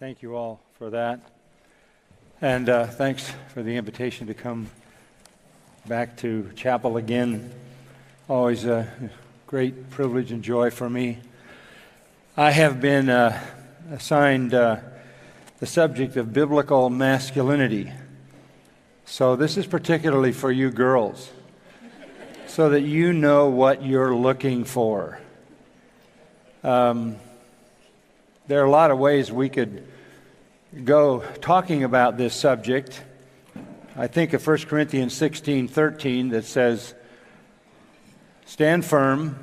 Thank you all for that. And thanks for the invitation to come back to chapel again. Always a great privilege and joy for me. I have been assigned the subject of biblical masculinity. So this is particularly for you girls, so that you know what you're looking for. There are a lot of ways we could go talking about this subject. I think of 1 Corinthians 16:13 that says, "Stand firm,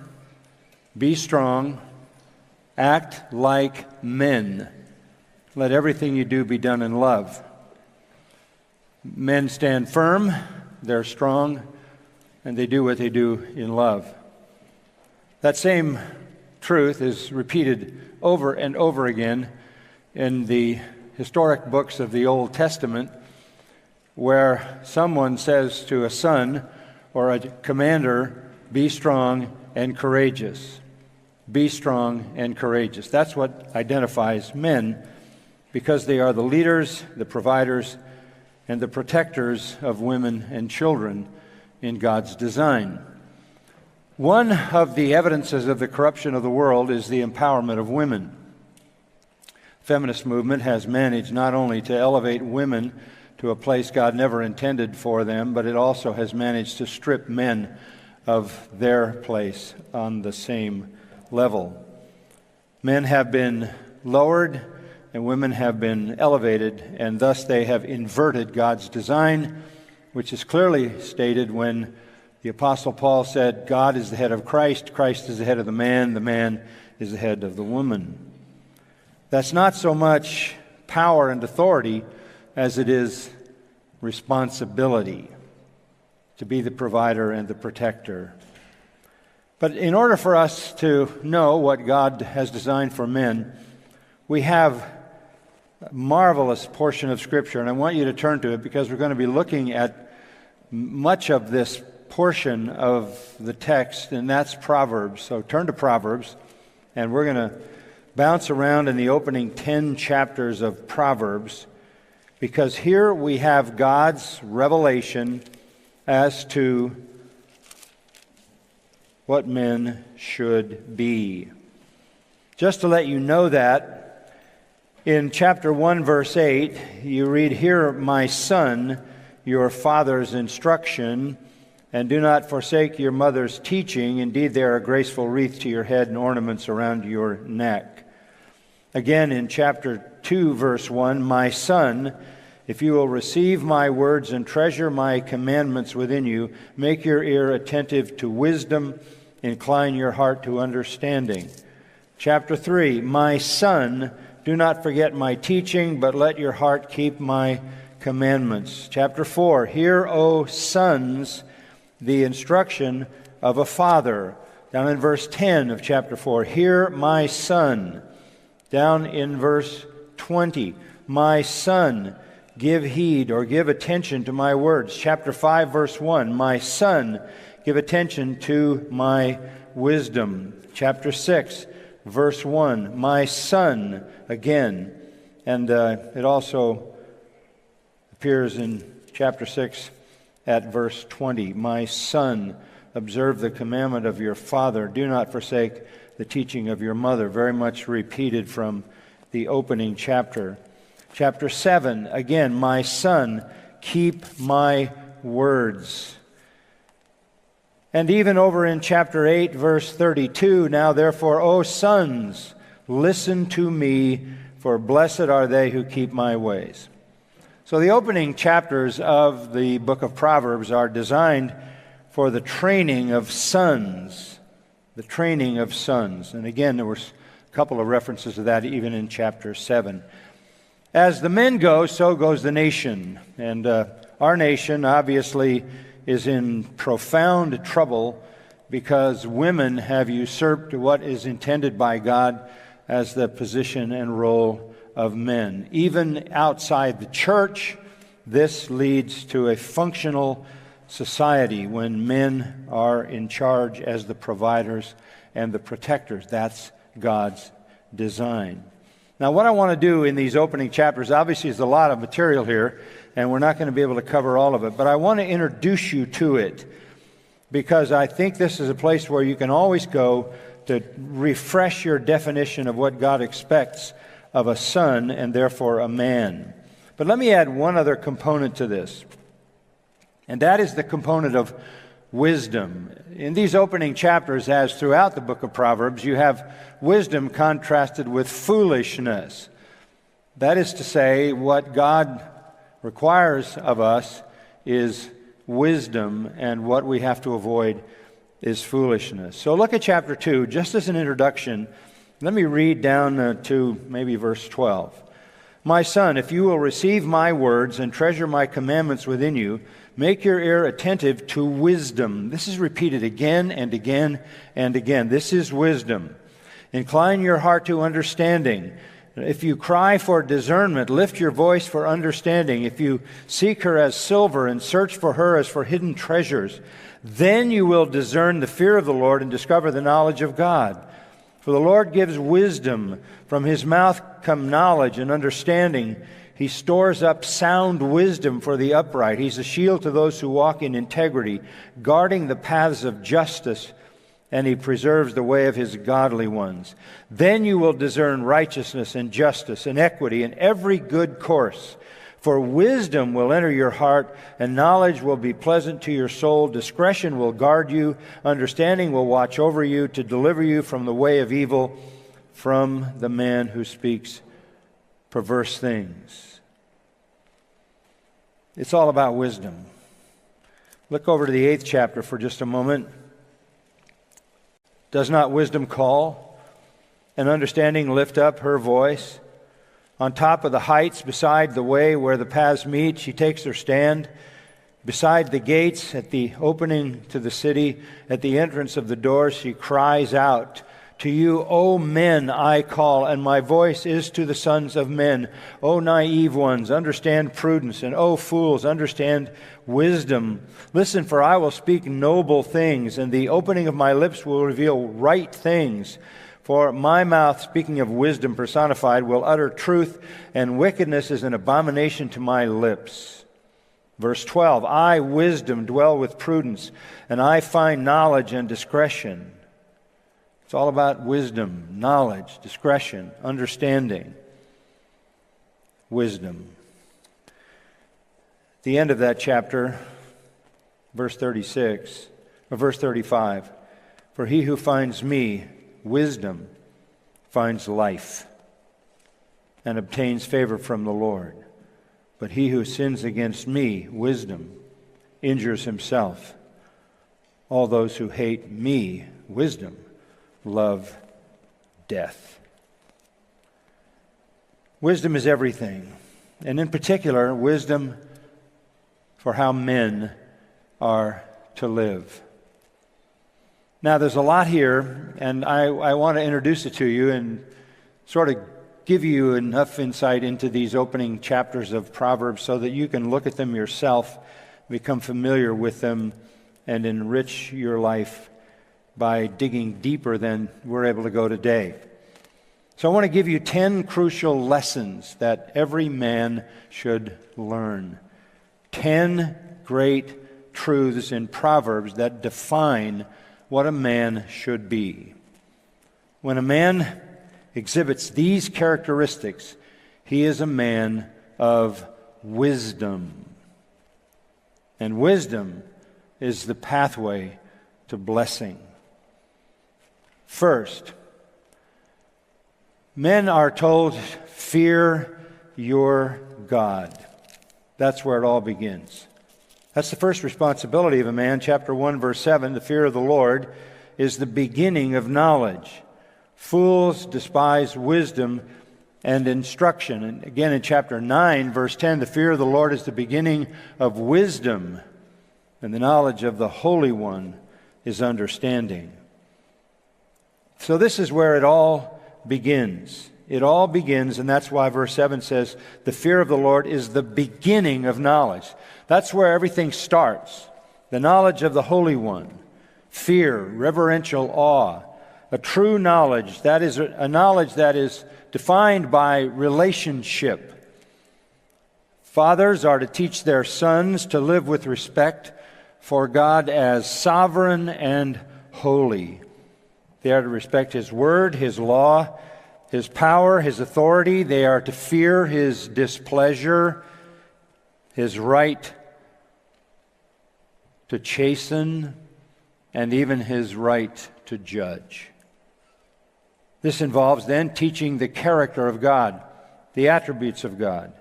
be strong, act like men. Let everything you do be done in love." Men stand firm, they're strong, and they do what they do in love. That same truth is repeated over and over again in the historic books of the Old Testament, where someone says to a son or a commander, "Be strong and courageous." Be strong and courageous. That's what identifies men, because they are the leaders, the providers, and the protectors of women and children in God's design. One of the evidences of the corruption of the world is the empowerment of women. The feminist movement has managed not only to elevate women to a place God never intended for them, but it also has managed to strip men of their place on the same level. Men have been lowered and women have been elevated, and thus they have inverted God's design, which is clearly stated when the Apostle Paul said, "God is the head of Christ, Christ is the head of the man is the head of the woman." That's not so much power and authority as it is responsibility to be the provider and the protector. But in order for us to know what God has designed for men, we have a marvelous portion of Scripture, and I want you to turn to it because we're going to be looking at much of this portion of the text, and that's Proverbs. So turn to Proverbs, and we're going to bounce around in the opening 10 chapters of Proverbs, because here we have God's revelation as to what men should be. Just to let you know that, in chapter 1, verse 8, you read, "Hear, my son, your father's instruction, and do not forsake your mother's teaching. Indeed, they are a graceful wreath to your head and ornaments around your neck." Again, in chapter 2, verse 1, "My son, if you will receive my words and treasure my commandments within you, make your ear attentive to wisdom, incline your heart to understanding." Chapter 3, "My son, do not forget my teaching, but let your heart keep my commandments." Chapter 4, "Hear, O sons, the instruction of a father." Down in verse 10 of chapter 4, "Hear, my son." Down in verse 20, "My son, give heed," or give attention to my words. Chapter 5, verse 1, "My son, give attention to my wisdom." Chapter 6, verse 1, "My son," again. And it also appears in chapter 6 at verse 20, "My son, observe the commandment of your father. Do not forsake the teaching of your mother." Very much repeated from the opening chapter. Chapter 7, again, "My son, keep my words." And even over in chapter 8, verse 32, "Now therefore, O sons, listen to me, for blessed are they who keep my ways." So the opening chapters of the book of Proverbs are designed for the training of sons. The training of sons. And again, there were a couple of references to that even in chapter 7. As the men go, so goes the nation. And our nation obviously is in profound trouble because women have usurped what is intended by God as the position and role of men. Even outside the church, this leads to a functional society when men are in charge as the providers and the protectors. That's God's design. Now, what I want to do in these opening chapters, obviously, is a lot of material here, and we're not going to be able to cover all of it, but I want to introduce you to it because I think this is a place where you can always go to refresh your definition of what God expects of a son and therefore a man. But let me add one other component to this, and that is the component of wisdom. In these opening chapters, as throughout the book of Proverbs, you have wisdom contrasted with foolishness. That is to say, what God requires of us is wisdom, and what we have to avoid is foolishness. So look at chapter 2. Just as an introduction, let me read down to maybe verse 12. My son, if you will receive my words and treasure my commandments within you, make your ear attentive to wisdom. This is repeated again and again and again. This is wisdom. Incline your heart to understanding. If you cry for discernment, lift your voice for understanding. If you seek her as silver and search for her as for hidden treasures, then you will discern the fear of the Lord and discover the knowledge of God. For the Lord gives wisdom. From his mouth come knowledge and understanding. He stores up sound wisdom for the upright. He's a shield to those who walk in integrity, guarding the paths of justice, and he preserves the way of his godly ones. Then you will discern righteousness and justice and equity in every good course. For wisdom will enter your heart, and knowledge will be pleasant to your soul. Discretion will guard you. Understanding will watch over you to deliver you from the way of evil, from the man who speaks perverse things. It's all about wisdom. Look over to the 8th chapter for just a moment. Does not wisdom call, and understanding lift up her voice? On top of the heights, beside the way where the paths meet, she takes her stand. Beside the gates, at the opening to the city, at the entrance of the doors, she cries out, to you, O men, I call, and my voice is to the sons of men. O naive ones, understand prudence, and O fools, understand wisdom. Listen, for I will speak noble things, and the opening of my lips will reveal right things. For my mouth, speaking of wisdom personified, will utter truth, and wickedness is an abomination to my lips. Verse 12, I, wisdom, dwell with prudence, and I find knowledge and discretion. It's all about wisdom, knowledge, discretion, understanding. Wisdom. At the end of that chapter, verse 36, or verse 35, for he who finds me, wisdom, finds life and obtains favor from the Lord. But he who sins against me, wisdom, injures himself. All those who hate me, wisdom, love death. Wisdom is everything, and in particular, wisdom for how men are to live. Now, there's a lot here, and I want to introduce it to you and sort of give you enough insight into these opening chapters of Proverbs so that you can look at them yourself, become familiar with them, and enrich your life by digging deeper than we're able to go today. So I want to give you 10 crucial lessons that every man should learn. 10 great truths in Proverbs that define what a man should be. When a man exhibits these characteristics, he is a man of wisdom. And wisdom is the pathway to blessing. First, men are told, fear your God. That's where it all begins. That's the first responsibility of a man. Chapter 1, verse 7, the fear of the Lord is the beginning of knowledge. Fools despise wisdom and instruction. And again in chapter 9, verse 10, the fear of the Lord is the beginning of wisdom, and the knowledge of the Holy One is understanding. So this is where it all begins. It all begins, and that's why verse 7 says, the fear of the Lord is the beginning of knowledge. That's where everything starts. The knowledge of the Holy One. Fear, reverential awe. A true knowledge, that is a knowledge that is defined by relationship. Fathers are to teach their sons to live with respect for God as sovereign and holy. They are to respect His word, His law, His power, His authority. They are to fear His displeasure, His right to chasten, and even His right to judge. This involves then teaching the character of God, the attributes of God.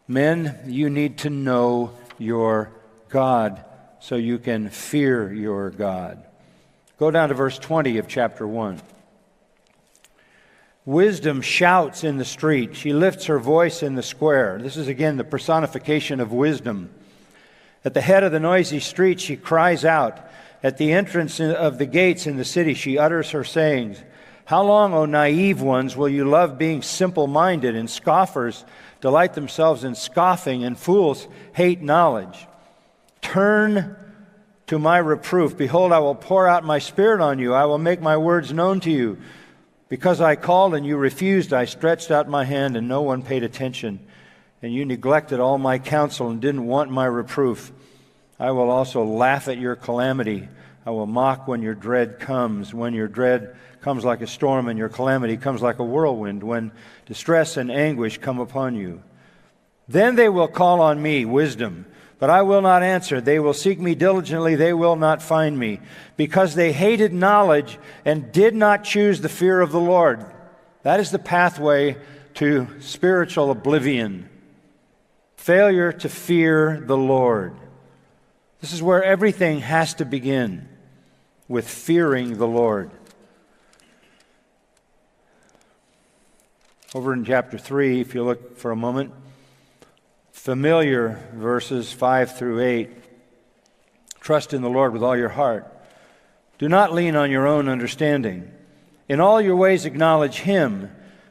Men, you need to know your God so you can fear your God. Go down to verse 20 of chapter 1. Wisdom shouts in the street. She lifts her voice in the square. This is again the personification of wisdom. At the head of the noisy street, she cries out. At the entrance of the gates in the city, she utters her sayings. How long, O naive ones, will you love being simple-minded, and scoffers delight themselves in scoffing, and fools hate knowledge? Turn to my reproof. Behold, I will pour out my spirit on you. I will make my words known to you. Because I called and you refused, I stretched out my hand and no one paid attention. And you neglected all my counsel and didn't want my reproof. I will also laugh at your calamity. I will mock when your dread comes. When your dread comes like a storm and your calamity comes like a whirlwind. When distress and anguish come upon you. Then they will call on me, wisdom. But I will not answer. They will seek me diligently. They will not find me. Because they hated knowledge and did not choose the fear of the Lord. That is the pathway to spiritual oblivion. Failure to fear the Lord. This is where everything has to begin, with fearing the Lord. Over in chapter 3, if you look for a moment, familiar verses 5 through 8. Trust in the Lord with all your heart. Do not lean on your own understanding. In all your ways acknowledge Him,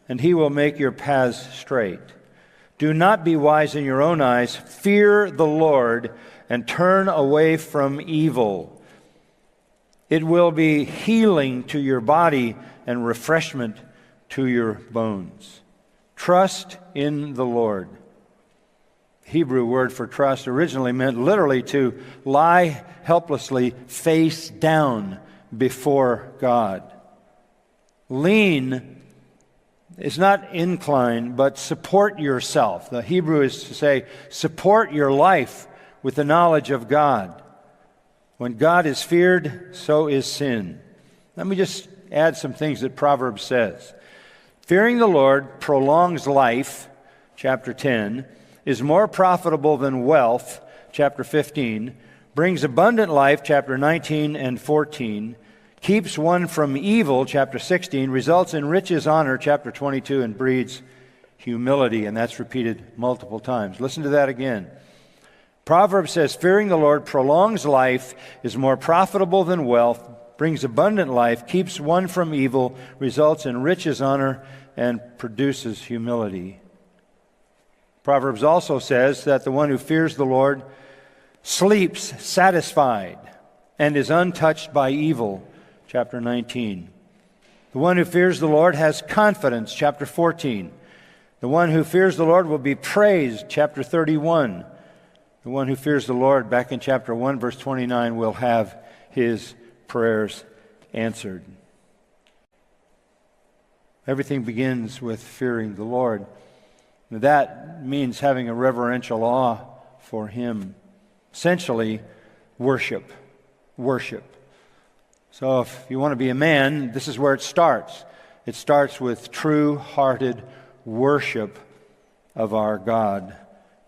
and He will make your paths straight. Do not be wise in your own eyes. Fear the Lord and turn away from evil. It will be healing to your body and refreshment to your bones. Trust in the Lord. Hebrew word for trust originally meant literally to lie helplessly face down before God. Lean is not incline, but support yourself. The Hebrew is to say, support your life with the knowledge of God. When God is feared, so is sin. Let me just add some things that Proverbs says. Fearing the Lord prolongs life, chapter 10, is more profitable than wealth, chapter 15, brings abundant life, chapter 19 and 14, keeps one from evil, chapter 16, results in riches, honor, chapter 22, and breeds humility, and that's repeated multiple times. Listen to that again. Proverbs says, fearing the Lord prolongs life, is more profitable than wealth, brings abundant life, keeps one from evil, results in riches, honor, and produces humility. Proverbs also says that the one who fears the Lord sleeps satisfied and is untouched by evil, chapter 19. The one who fears the Lord has confidence, chapter 14. The one who fears the Lord will be praised, chapter 31. The one who fears the Lord, back in chapter 1, verse 29, will have his prayers answered. Everything begins with fearing the Lord. That means having a reverential awe for Him. Essentially, worship. Worship. So if you want to be a man, this is where it starts. It starts with true-hearted worship of our God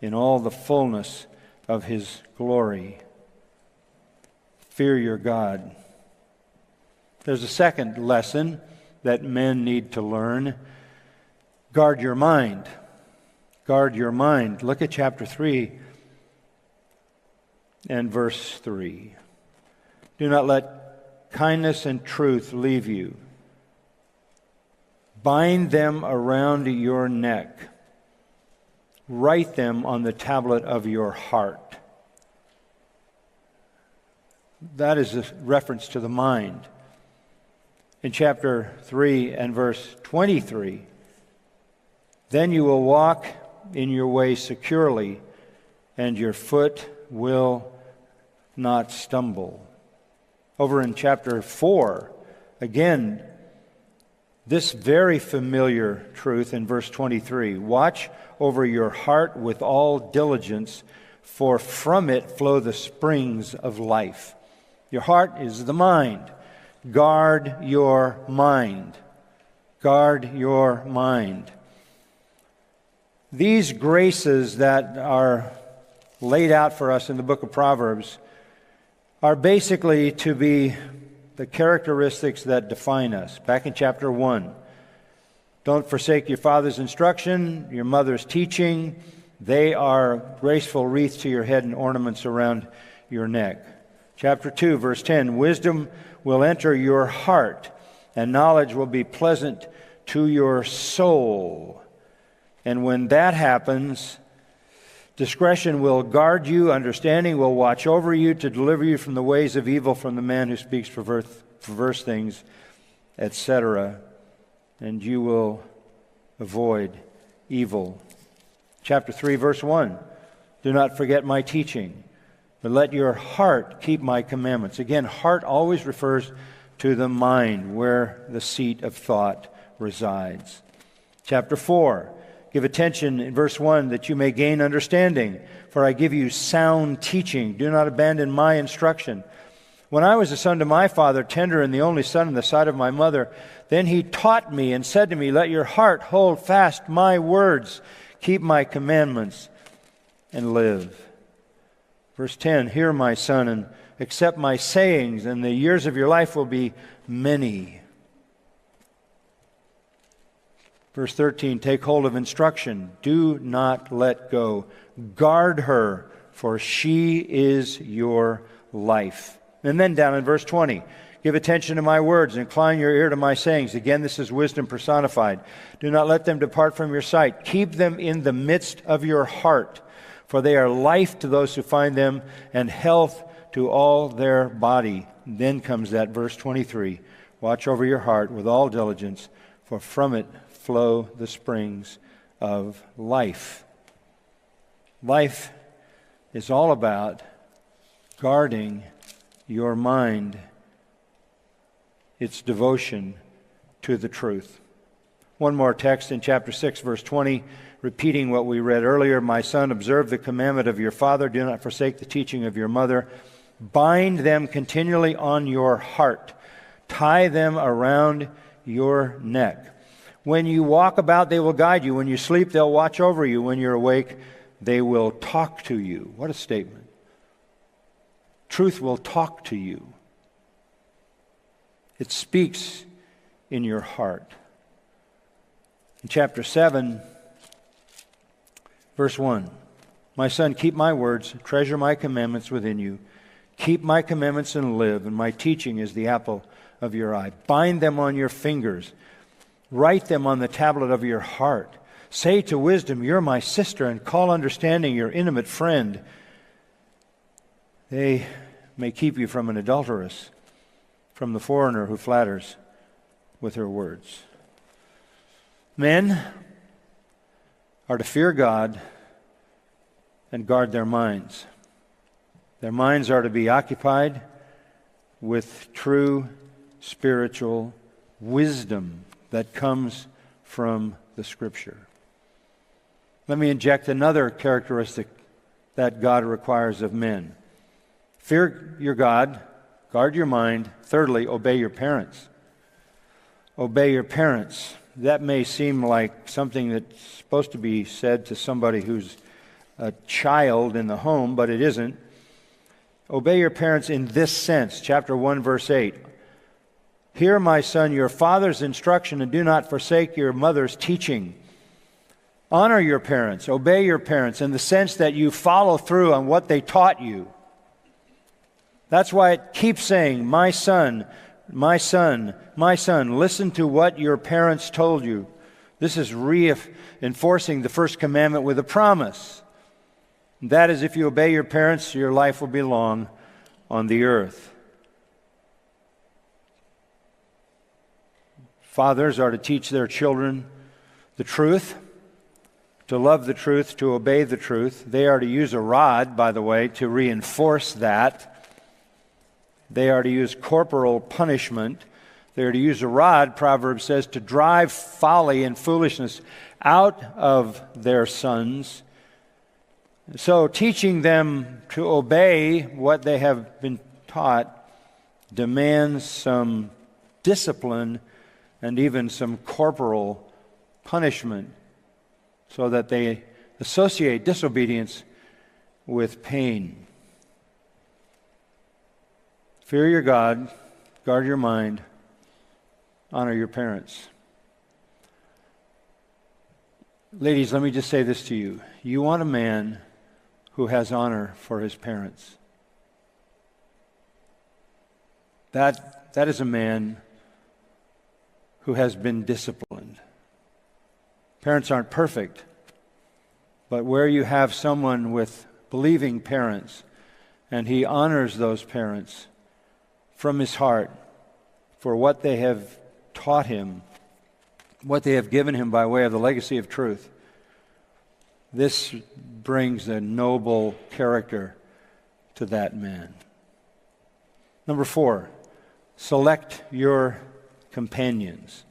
in all the fullness of His glory. Fear your God. There's a second lesson that men need to learn. Guard your mind. Guard your mind. Look at chapter 3 and verse 3. Do not let kindness and truth leave you. Bind them around your neck. Write them on the tablet of your heart. That is a reference to the mind. In chapter 3 and verse 23, Then you will walk in your way securely, and your foot will not stumble. Over in chapter 4, again, this very familiar truth in verse 23. Watch over your heart with all diligence, for from it flow the springs of life. Your heart is the mind. Guard your mind. Guard your mind. These graces that are laid out for us in the book of Proverbs are basically to be the characteristics that define us. Back in chapter 1, don't forsake your father's instruction, your mother's teaching. They are graceful wreaths to your head and ornaments around your neck. Chapter 2, verse 10, wisdom will enter your heart, and knowledge will be pleasant to your soul. And when that happens, discretion will guard you, understanding will watch over you to deliver you from the ways of evil, from the man who speaks perverse things, etc. And you will avoid evil. Chapter 3, verse 1, do not forget my teaching, but let your heart keep my commandments. Again, heart always refers to the mind, where the seat of thought resides. Chapter 4, give attention in verse 1 that you may gain understanding, for I give you sound teaching. Do not abandon my instruction. When I was a son to my father, tender and the only son in the sight of my mother, then he taught me and said to me, let your heart hold fast my words, keep my commandments, and live. Verse 10, hear my son, and accept my sayings, and the years of your life will be many. Verse 13, take hold of instruction. Do not let go. Guard her, for she is your life. And then down in verse 20, give attention to my words, incline your ear to my sayings. Again, this is wisdom personified. Do not let them depart from your sight. Keep them in the midst of your heart, for they are life to those who find them, and health to all their body. And then comes that verse 23, watch over your heart with all diligence, for from it flow the springs of life. Life is all about guarding your mind, its devotion to the truth. One more text in chapter 6, verse 20, repeating what we read earlier. My son, observe the commandment of your father. Do not forsake the teaching of your mother. Bind them continually on your heart. Tie them around your neck. When you walk about, they will guide you. When you sleep, they'll watch over you. When you're awake, they will talk to you. What a statement. Truth will talk to you. It speaks in your heart. In chapter 7, verse 1, my son, keep my words, treasure my commandments within you. Keep my commandments and live, and my teaching is the apple of your eye. Bind them on your fingers. Write them on the tablet of your heart. Say to wisdom, you're my sister, and call understanding your intimate friend. They may keep you from an adulteress, from the foreigner who flatters with her words. Men are to fear God and guard their minds. Their minds are to be occupied with true spiritual wisdom that comes from the Scripture. Let me inject another characteristic that God requires of men. Fear your God, guard your mind. Thirdly, obey your parents. Obey your parents. That may seem like something that's supposed to be said to somebody who's a child in the home, but it isn't. Obey your parents in this sense. Chapter 1, verse 8. Hear, my son, your father's instruction, and do not forsake your mother's teaching. Honor your parents, obey your parents in the sense that you follow through on what they taught you. That's why it keeps saying, my son, my son, my son, listen to what your parents told you. This is reinforcing the first commandment with a promise. That is, if you obey your parents, your life will be long on the earth. Fathers are to teach their children the truth, to love the truth, to obey the truth. They are to use a rod, by the way, to reinforce that. They are to use corporal punishment. They are to use a rod, Proverbs says, to drive folly and foolishness out of their sons. So teaching them to obey what they have been taught demands some discipline and even some corporal punishment, so that they associate disobedience with pain. Fear your God, guard your mind, honor your parents. Ladies, let me just say this to you. You want a man who has honor for his parents. That is a man who has been disciplined. Parents aren't perfect, but where you have someone with believing parents and he honors those parents from his heart for what they have taught him, what they have given him by way of the legacy of truth, this brings a noble character to that man. Number 4, select your companions.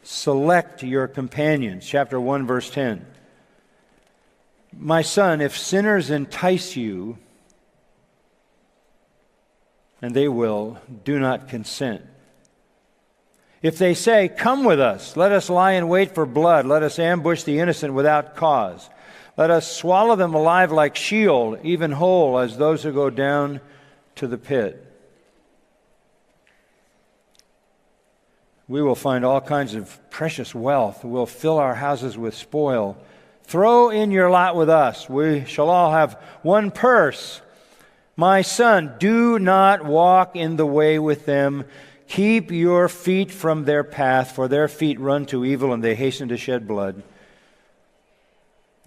Select your companions. Chapter 1, verse 10. My son, if sinners entice you, and they will, do not consent. If they say, come with us, let us lie in wait for blood, let us ambush the innocent without cause. Let us swallow them alive like Sheol, even whole as those who go down to the pit. We will find all kinds of precious wealth. We'll fill our houses with spoil. Throw in your lot with us. We shall all have one purse. My son, do not walk in the way with them. Keep your feet from their path, for their feet run to evil and they hasten to shed blood.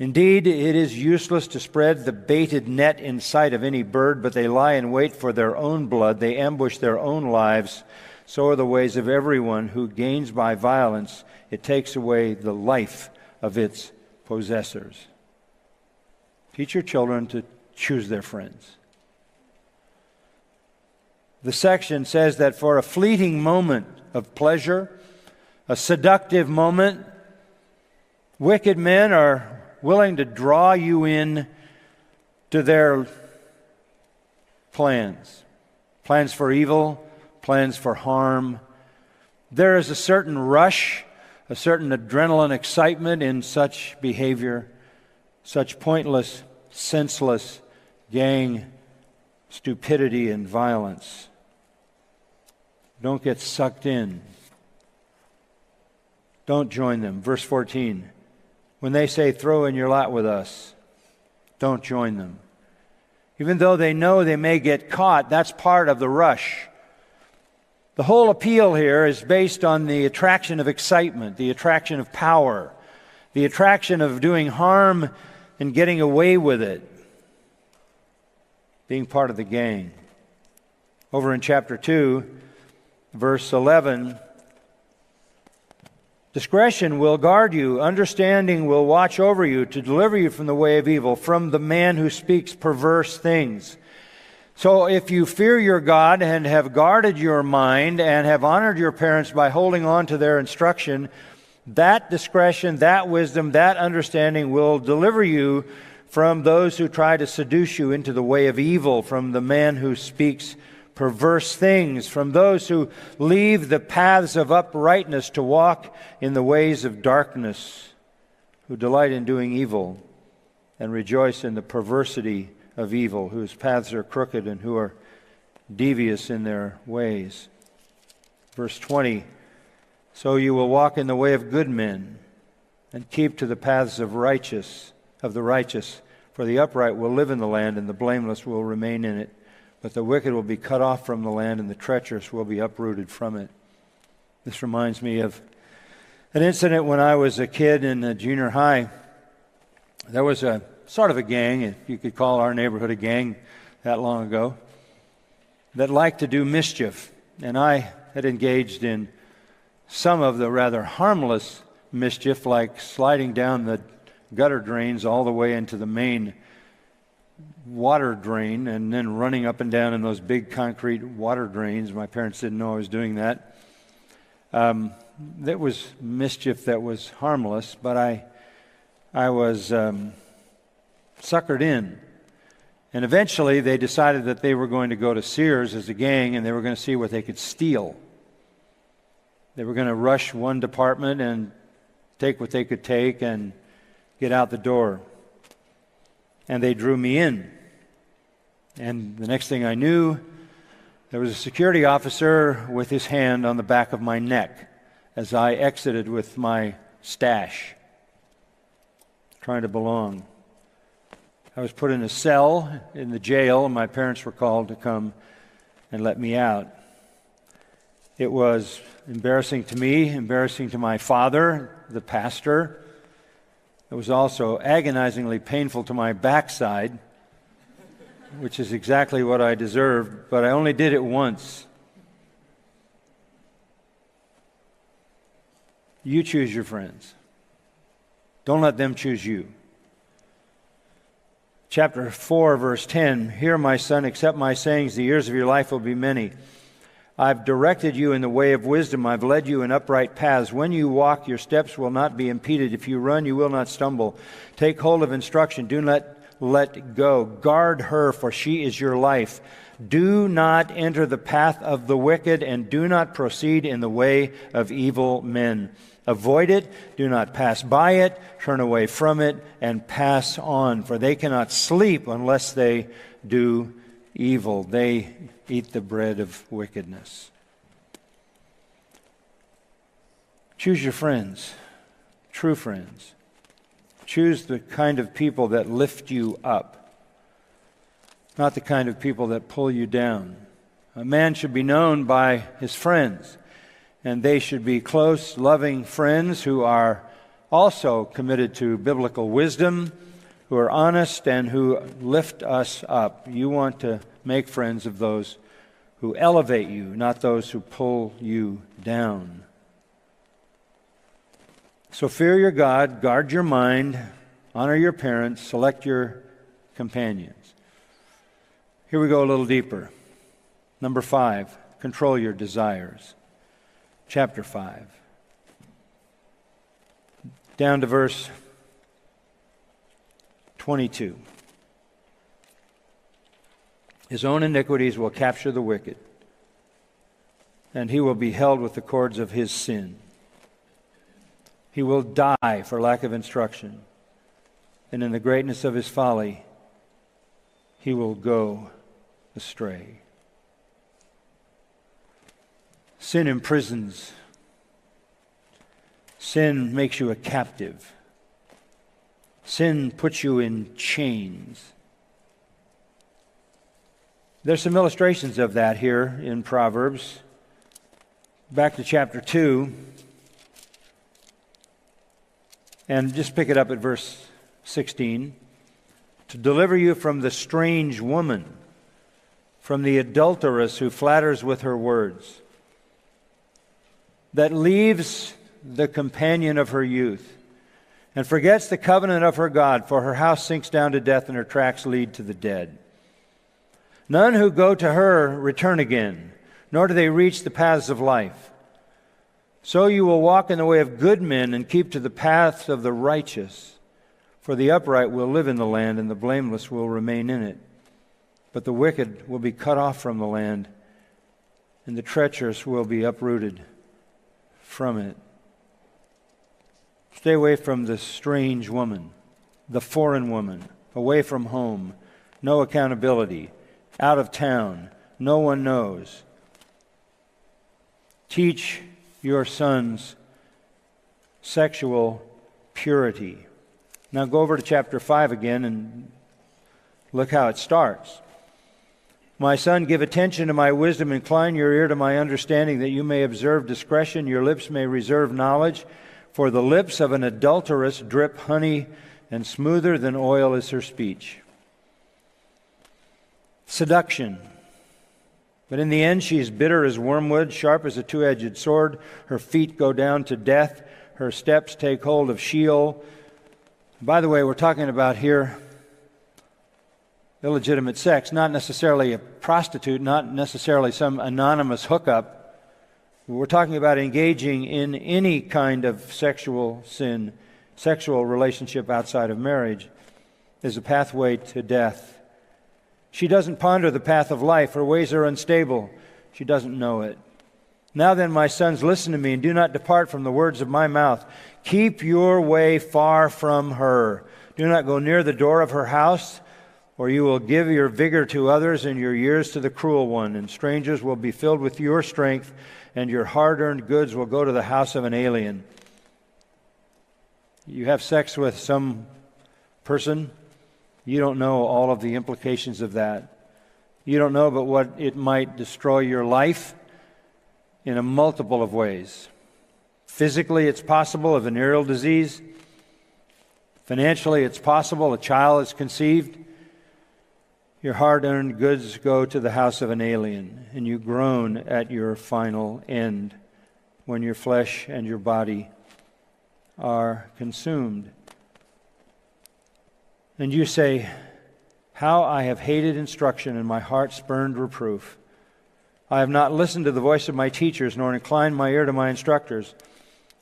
Indeed, it is useless to spread the baited net in sight of any bird, but they lie in wait for their own blood. They ambush their own lives. So are the ways of everyone who gains by violence. It takes away the life of its possessors. Teach your children to choose their friends. The section says that for a fleeting moment of pleasure, a seductive moment, wicked men are willing to draw you in to their plans for evil, plans for harm. There is a certain rush, a certain adrenaline excitement in such behavior, such pointless, senseless gang stupidity and violence. Don't get sucked in. Don't join them. Verse 14, when they say, throw in your lot with us, don't join them. Even though they know they may get caught, that's part of the rush. The whole appeal here is based on the attraction of excitement, the attraction of power, the attraction of doing harm and getting away with it, being part of the gang. Over in chapter 2, verse 11, discretion will guard you, understanding will watch over you to deliver you from the way of evil, from the man who speaks perverse things. So if you fear your God and have guarded your mind and have honored your parents by holding on to their instruction, that discretion, that wisdom, that understanding will deliver you from those who try to seduce you into the way of evil, from the man who speaks perverse things, from those who leave the paths of uprightness to walk in the ways of darkness, who delight in doing evil and rejoice in the perversity of evil, whose paths are crooked and who are devious in their ways. Verse 20, so you will walk in the way of good men and keep to the paths of the righteous, for the upright will live in the land and the blameless will remain in it. But the wicked will be cut off from the land and the treacherous will be uprooted from it. This reminds me of an incident when I was a kid in junior high. There was a sort of a gang, if you could call our neighborhood a gang that long ago, that liked to do mischief. And I had engaged in some of the rather harmless mischief, like sliding down the gutter drains all the way into the main water drain, and then running up and down in those big concrete water drains. My parents didn't know I was doing that. That was mischief that was harmless, but I was suckered in. And eventually they decided that they were going to go to Sears as a gang, and they were going to see what they could steal. They were going to rush one department and take what they could take and get out the door. And they drew me in. And the next thing I knew, there was a security officer with his hand on the back of my neck as I exited with my stash, trying to belong. I was put in a cell in the jail, and my parents were called to come and let me out. It was embarrassing to me, embarrassing to my father, the pastor. It was also agonizingly painful to my backside, which is exactly what I deserved, but I only did it once. You choose your friends. Don't let them choose you. Chapter 4, verse 10, "Hear, my son, accept my sayings, the years of your life will be many. I've directed you in the way of wisdom. I've led you in upright paths. When you walk, your steps will not be impeded. If you run, you will not stumble. Take hold of instruction. Do not let go. Guard her, for she is your life. Do not enter the path of the wicked, and do not proceed in the way of evil men. Avoid it, do not pass by it, turn away from it, and pass on, for they cannot sleep unless they do evil. They eat the bread of wickedness." Choose your friends, true friends. Choose the kind of people that lift you up, not the kind of people that pull you down. A man should be known by his friends, and they should be close, loving friends who are also committed to biblical wisdom, who are honest, and who lift us up. You want to make friends of those who elevate you, not those who pull you down. So fear your God, guard your mind, honor your parents, select your companions. Here we go a little deeper. Number 5, control your desires. Chapter 5. Down to verse 22. "His own iniquities will capture the wicked, and he will be held with the cords of his sin. He will die for lack of instruction, and in the greatness of his folly, he will go astray." Sin imprisons. Sin makes you a captive. Sin puts you in chains. There's some illustrations of that here in Proverbs. Back to chapter 2. And just pick it up at verse 16. "To deliver you from the strange woman, from the adulteress who flatters with her words, that leaves the companion of her youth, and forgets the covenant of her God, for her house sinks down to death, and her tracks lead to the dead. None who go to her return again, nor do they reach the paths of life. So you will walk in the way of good men, and keep to the paths of the righteous. For the upright will live in the land, and the blameless will remain in it. But the wicked will be cut off from the land, and the treacherous will be uprooted from it." Stay away from the strange woman, the foreign woman, away from home, no accountability, out of town, no one knows. Teach your sons sexual purity. Now go over to chapter 5 again and look how it starts. "My son, give attention to my wisdom, incline your ear to my understanding, that you may observe discretion, your lips may reserve knowledge. For the lips of an adulteress drip honey, and smoother than oil is her speech." Seduction. "But in the end she is bitter as wormwood, sharp as a two-edged sword. Her feet go down to death, her steps take hold of Sheol. By the way, we're talking about here illegitimate sex, not necessarily a prostitute, not necessarily some anonymous hookup. We're talking about engaging in any kind of sexual sin, sexual relationship outside of marriage is a pathway to death. She doesn't ponder the path of life. Her ways are unstable. She doesn't know it. Now then, my sons, listen to me and do not depart from the words of my mouth. Keep your way far from her. Do not go near the door of her house, or you will give your vigor to others and your years to the cruel one, and strangers will be filled with your strength, and your hard-earned goods will go to the house of an alien. You have sex with some person, you don't know all of the implications of that. You don't know but what it might destroy your life in a multiple of ways. Physically, it's possible, a venereal disease. Financially, it's possible, a child is conceived. Your hard-earned goods go to the house of an alien, and you groan at your final end when your flesh and your body are consumed. And you say, how I have hated instruction, and my heart spurned reproof. I have not listened to the voice of my teachers, nor inclined my ear to my instructors.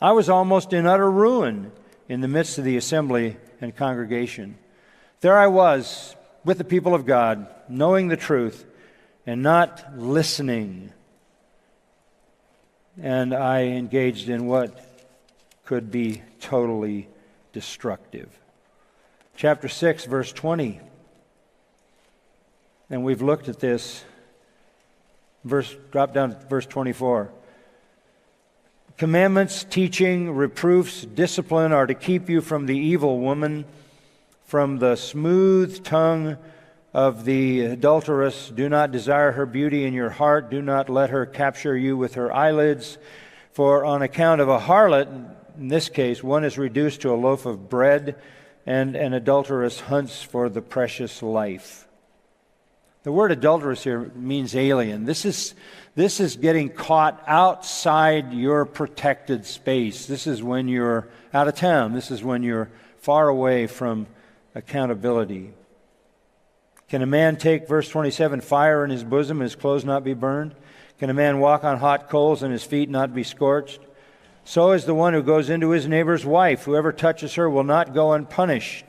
I was almost in utter ruin in the midst of the assembly and congregation. There I was with the people of God, knowing the truth and not listening. And I engaged in what could be totally destructive. Chapter 6, verse 20. And we've looked at this. Drop down to verse 24. Commandments, teaching, reproofs, discipline are to keep you from the evil woman, from the smooth tongue of the adulteress. Do not desire her beauty in your heart. Do not let her capture you with her eyelids. For on account of a harlot, in this case, one is reduced to a loaf of bread, and an adulteress hunts for the precious life. The word adulteress here means alien. This is getting caught outside your protected space. This is when you're out of town. This is when you're far away from accountability. Can a man take, verse 27, fire in his bosom and his clothes not be burned? Can a man walk on hot coals and his feet not be scorched? So is the one who goes into his neighbor's wife. Whoever touches her will not go unpunished.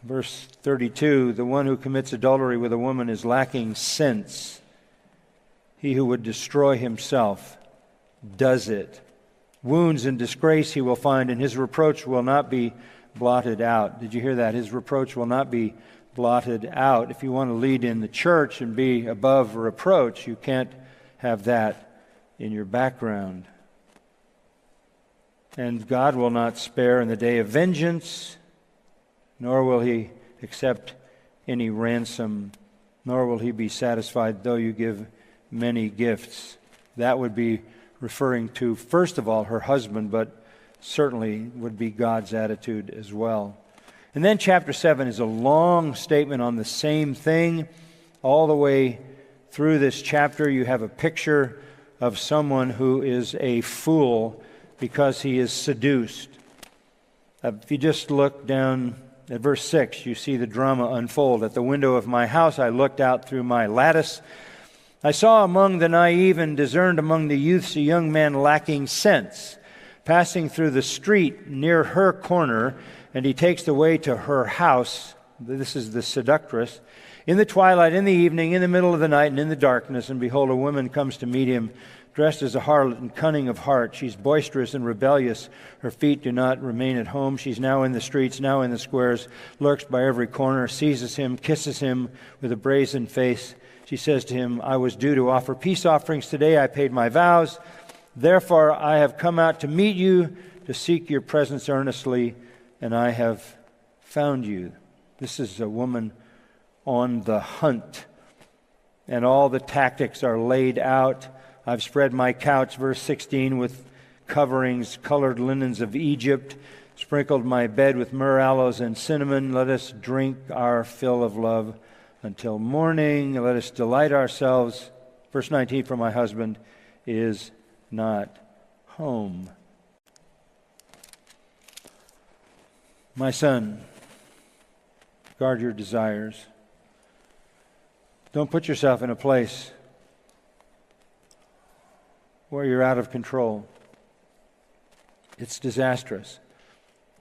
Verse 32, the one who commits adultery with a woman is lacking sense. He who would destroy himself does it. Wounds and disgrace he will find, and his reproach will not be blotted out. Did you hear that? His reproach will not be blotted out. If you want to lead in the church and be above reproach, you can't have that in your background. And God will not spare in the day of vengeance, nor will he accept any ransom, nor will he be satisfied though you give many gifts. That would be referring to, first of all, her husband, but certainly would be God's attitude as well. And then chapter 7 is a long statement on the same thing. All the way through this chapter, you have a picture of someone who is a fool because he is seduced. If you just look down at verse 6, you see the drama unfold. At the window of my house, I looked out through my lattice. I saw among the naive and discerned among the youths a young man lacking sense, passing through the street near her corner, and he takes the way to her house. This is the seductress. In the twilight, in the evening, in the middle of the night, and in the darkness, and behold, a woman comes to meet him, dressed as a harlot and cunning of heart. She's boisterous and rebellious. Her feet do not remain at home. She's now in the streets, now in the squares, lurks by every corner, seizes him, kisses him with a brazen face. She says to him, I was due to offer peace offerings today. I paid my vows. Therefore, I have come out to meet you, to seek your presence earnestly, and I have found you. This is a woman on the hunt, and all the tactics are laid out. I've spread my couch, verse 16, with coverings, colored linens of Egypt, sprinkled my bed with myrrh, aloes, and cinnamon. Let us drink our fill of love until morning. Let us delight ourselves. Verse 19, for my husband is not home. My son, guard your desires. Don't put yourself in a place where you're out of control. It's disastrous.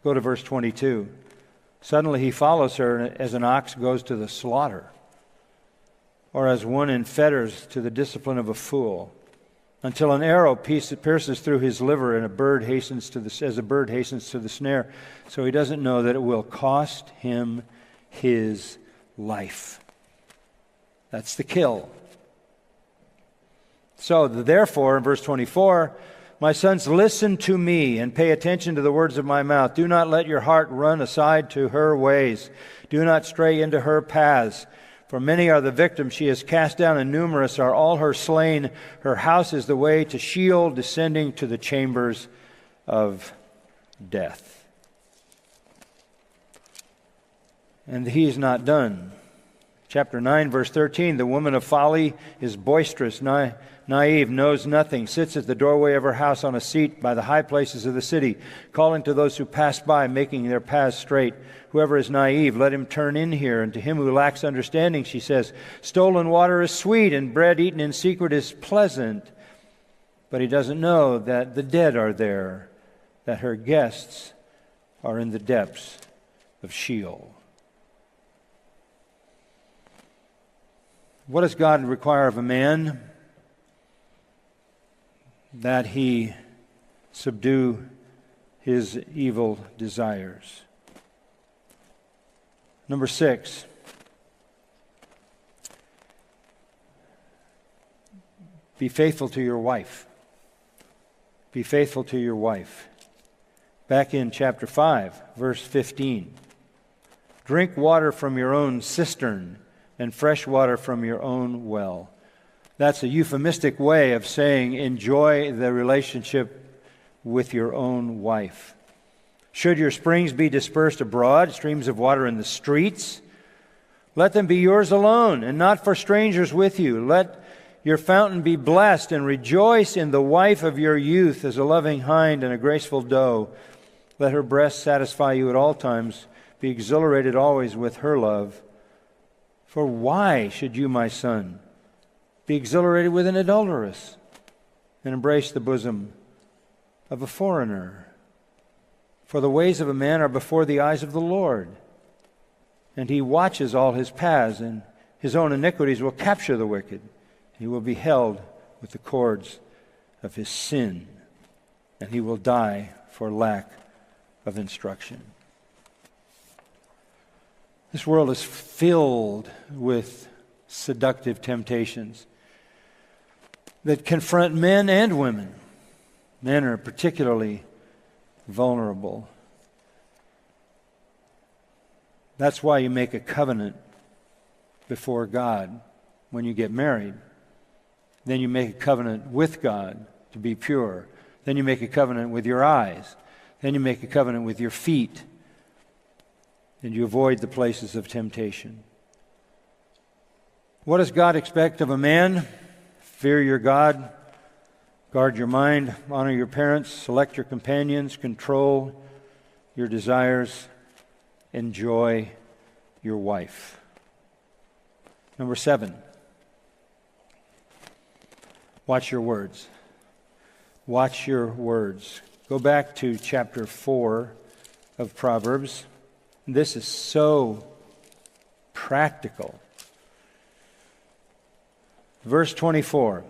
Go to verse 22. Suddenly he follows her as an ox goes to the slaughter, or as one in fetters to the discipline of a fool, until an arrow pierces through his liver and as a bird hastens to the snare. So he doesn't know that it will cost him his life. That's the kill. So therefore, in verse 24, my sons, listen to me and pay attention to the words of my mouth. Do not let your heart run aside to her ways. Do not stray into her paths. For many are the victims she has cast down, and numerous are all her slain. Her house is the way to Sheol, descending to the chambers of death. And he is not done. Chapter 9, verse 13, the woman of folly is boisterous, naive, knows nothing, sits at the doorway of her house on a seat by the high places of the city, calling to those who pass by, making their paths straight. Whoever is naive, let him turn in here. And to him who lacks understanding, she says, stolen water is sweet, and bread eaten in secret is pleasant. But he doesn't know that the dead are there, that her guests are in the depths of Sheol. What does God require of a man? That he subdue his evil desires. Number 6. Be faithful to your wife. Be faithful to your wife. Back in chapter 5, verse 15. Drink water from your own cistern, and fresh water from your own well. That's a euphemistic way of saying enjoy the relationship with your own wife. Should your springs be dispersed abroad, streams of water in the streets, let them be yours alone, and not for strangers with you. Let your fountain be blessed, and rejoice in the wife of your youth as a loving hind and a graceful doe. Let her breast satisfy you at all times. Be exhilarated always with her love. For why should you, my son, be exhilarated with an adulteress and embrace the bosom of a foreigner? For the ways of a man are before the eyes of the Lord, and he watches all his paths, and his own iniquities will capture the wicked. He will be held with the cords of his sin, and he will die for lack of instruction. This world is filled with seductive temptations that confront men and women. Men are particularly vulnerable. That's why you make a covenant before God when you get married. Then you make a covenant with God to be pure. Then you make a covenant with your eyes. Then you make a covenant with your feet. And you avoid the places of temptation. What does God expect of a man? Fear your God, guard your mind, honor your parents, select your companions, control your desires, enjoy your wife. Number 7, watch your words. Watch your words. Go back to chapter 4 of Proverbs. This is so practical. Verse 24.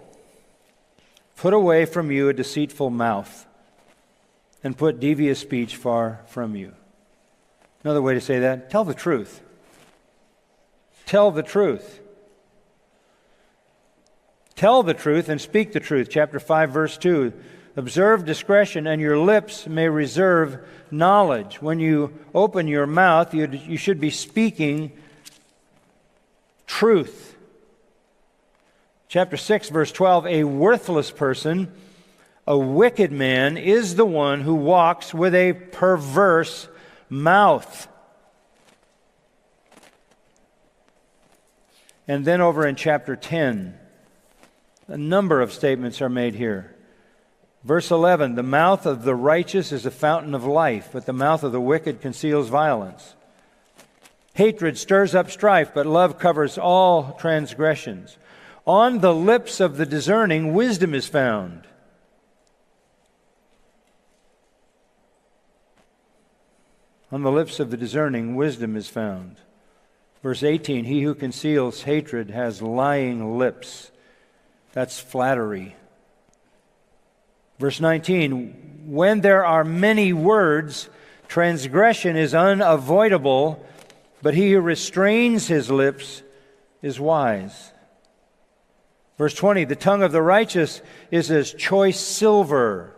Put away from you a deceitful mouth, and put devious speech far from you. Another way to say that, tell the truth. Tell the truth. Tell the truth and speak the truth. Chapter 5, verse 2. Observe discretion, and your lips may reserve knowledge. When you open your mouth, you should be speaking truth. Chapter 6, verse 12, a worthless person, a wicked man, is the one who walks with a perverse mouth. And then over in chapter 10, a number of statements are made here. Verse 11, the mouth of the righteous is a fountain of life, but the mouth of the wicked conceals violence. Hatred stirs up strife, but love covers all transgressions. On the lips of the discerning, wisdom is found. On the lips of the discerning, wisdom is found. Verse 18, he who conceals hatred has lying lips. That's flattery. Verse 19, when there are many words, transgression is unavoidable, but he who restrains his lips is wise. Verse 20, the tongue of the righteous is as choice silver.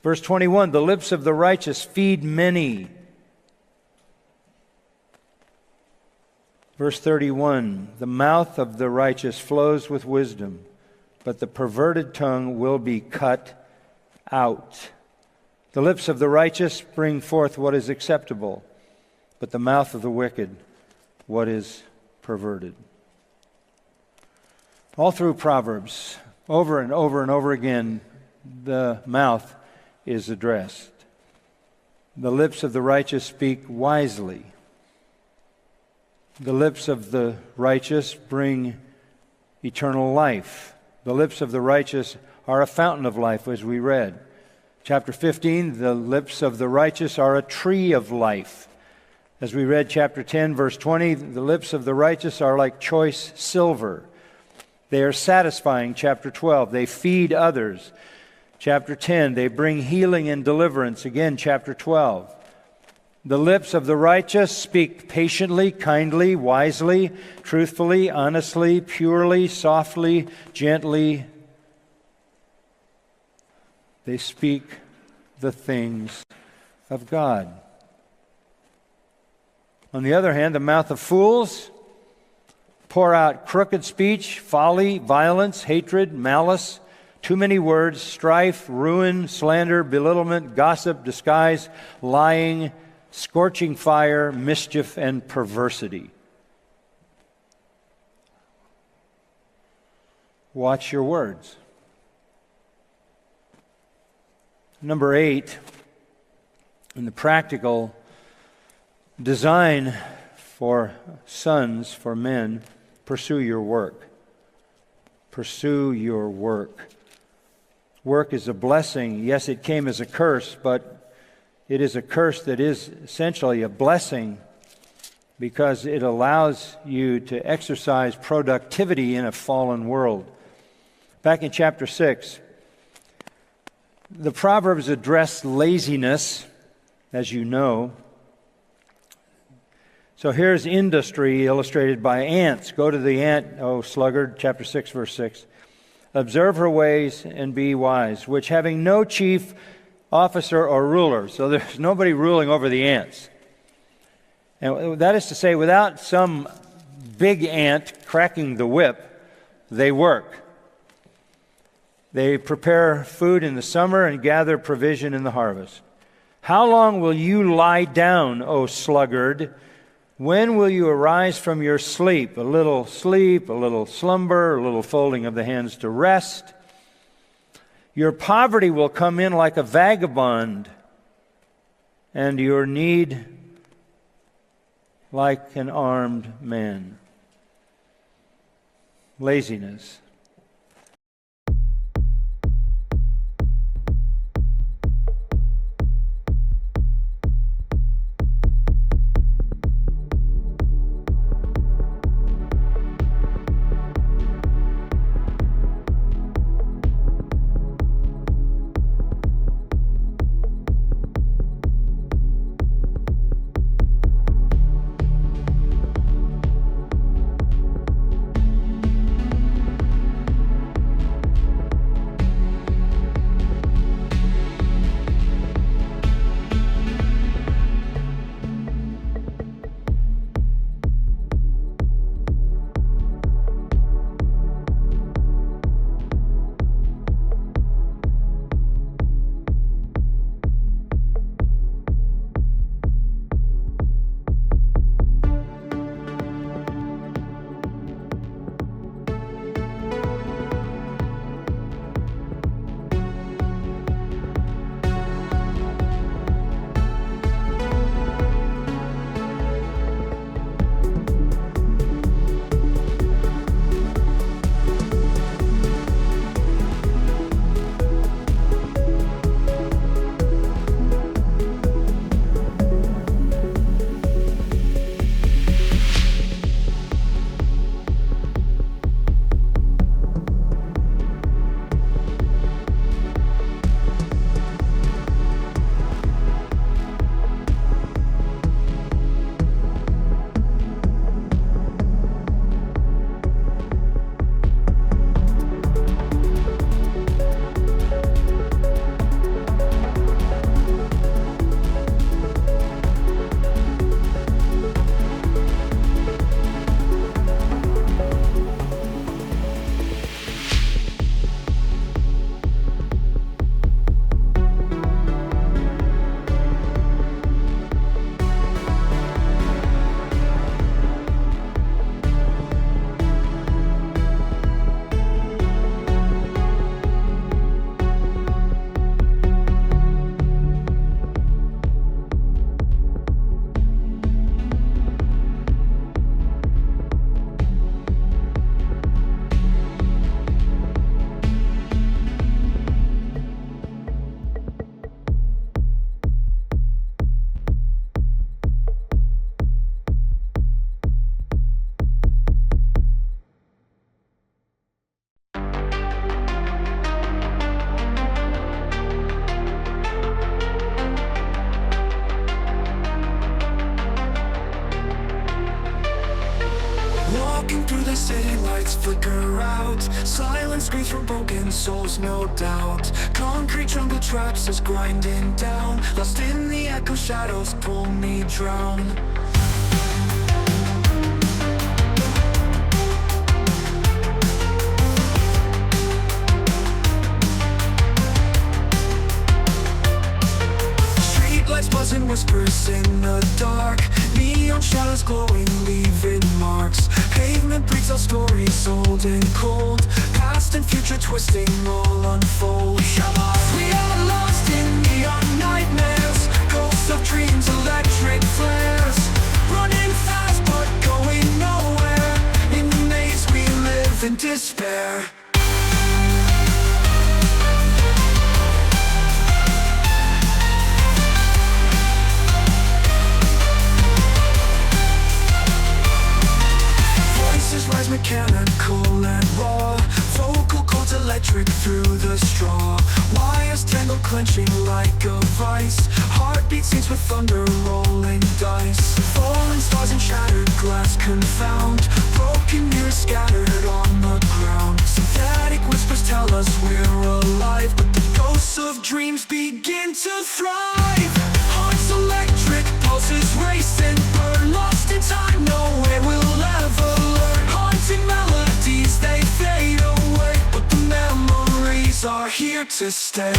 Verse 21, the lips of the righteous feed many. Verse 31, the mouth of the righteous flows with wisdom, but the perverted tongue will be cut out. The lips of the righteous bring forth what is acceptable, but the mouth of the wicked, what is perverted. All through Proverbs, over and over and over again, the mouth is addressed. The lips of the righteous speak wisely. The lips of the righteous bring eternal life. The lips of the righteous are a fountain of life, as we read. Chapter 15, the lips of the righteous are a tree of life. As we read chapter 10, verse 20, the lips of the righteous are like choice silver. They are satisfying, chapter 12. They feed others. Chapter 10, they bring healing and deliverance. Again, chapter 12. The lips of the righteous speak patiently, kindly, wisely, truthfully, honestly, purely, softly, gently. They speak the things of God. On the other hand, the mouth of fools pour out crooked speech, folly, violence, hatred, malice, too many words, strife, ruin, slander, belittlement, gossip, disguise, lying, scorching fire, mischief, and perversity. Watch your words. Number 8, in the practical design for sons, for men, pursue your work. Pursue your work. Work is a blessing. Yes, it came as a curse, but it is a curse that is essentially a blessing because it allows you to exercise productivity in a fallen world. Back in chapter 6, the Proverbs address laziness, as you know. So here's industry illustrated by ants. Go to the ant, O sluggard, chapter 6, verse 6. Observe her ways and be wise, which having no chief officer or ruler. So there's nobody ruling over the ants. And that is to say, without some big ant cracking the whip, they work. They prepare food in the summer and gather provision in the harvest. How long will you lie down, O sluggard? When will you arise from your sleep? A little slumber, a little folding of the hands to rest. Your poverty will come in like a vagabond, and your need like an armed man. Laziness. Walking through the city, lights flicker out. Silence screams from broken souls, no doubt. Concrete jungle traps us grinding down. Lost in the echo, shadows pull me drown. Streetlights buzzing, whispers in the dark. Neon shadows glowing, leaving marks. Pavement breathes our stories, old and cold. Past and future twisting, all unfold. We are lost in neon nightmares. Ghosts of dreams, electric flares. Running fast but going nowhere. In the maze we live in despair. Rise mechanical and raw. Vocal cords electric through the straw. Wires tangled, clenching like a vice. Heartbeat scenes with thunder, rolling dice. Falling stars and shattered glass confound. Broken mirrors scattered on the ground. Synthetic whispers tell us we're alive, but the ghosts of dreams begin to thrive. Hearts electric, pulses racing. We're lost in time, nowhere we'll ever learn. Haunting melodies, they fade away, but the memories are here to stay.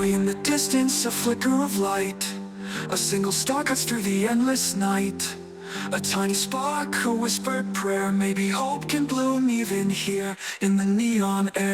In the distance, a flicker of light. A single star cuts through the endless night. A tiny spark, a whispered prayer. Maybe hope can bloom even here in the neon air.